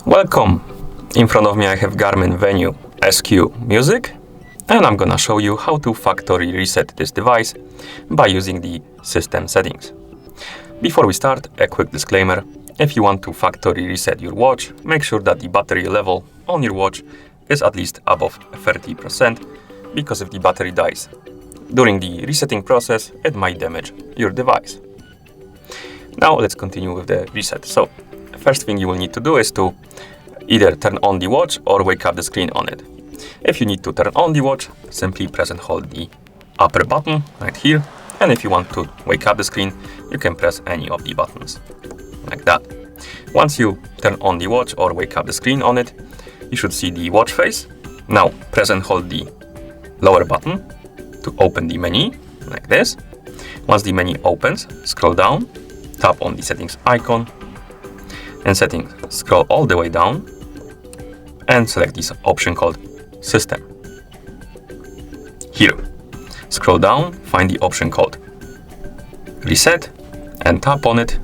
Welcome! In front of me I have GARMIN Venu Sq music, and I'm gonna show you how to factory reset this device by using the system settings. Before we start, a quick disclaimer. If you want to factory reset your watch, make sure that the battery level on your watch is at least above 30%, because if the battery dies during the resetting process, it might damage your device. Now let's continue with the reset. So, first thing you will need to do is to either turn on the watch or wake up the screen on it. If you need to turn on the watch, simply press and hold the upper button right here. And if you want to wake up the screen, you can press any of the buttons, like that. Once you turn on the watch or wake up the screen on it, you should see the watch face. Now press and hold the lower button to open the menu, like this. Once the menu opens, scroll down, tap on the settings icon, and settings, scroll all the way down and select this option called System. Here, scroll down, find the option called Reset and tap on it.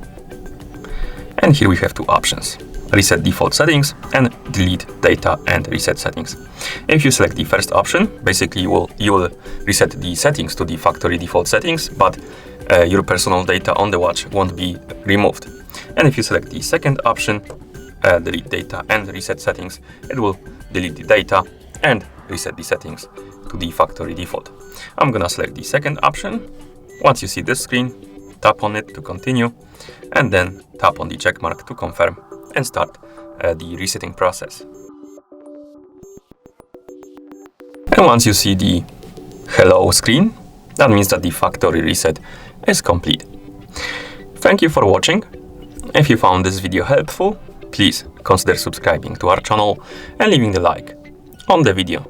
And here we have two options: Reset Default Settings and Delete Data and Reset Settings. If you select the first option, basically you will reset the settings to the factory default settings, but your personal data on the watch won't be removed. And if you select the second option, Delete Data and Reset Settings, it will delete the data and reset the settings to the factory default. I'm gonna select the second option. Once you see this screen, tap on it to continue, and then tap on the check mark to confirm and start the resetting process. And once you see the hello screen, that means that the factory reset is complete. Thank you for watching. If you found this video helpful, please consider subscribing to our channel and leaving a like on the video.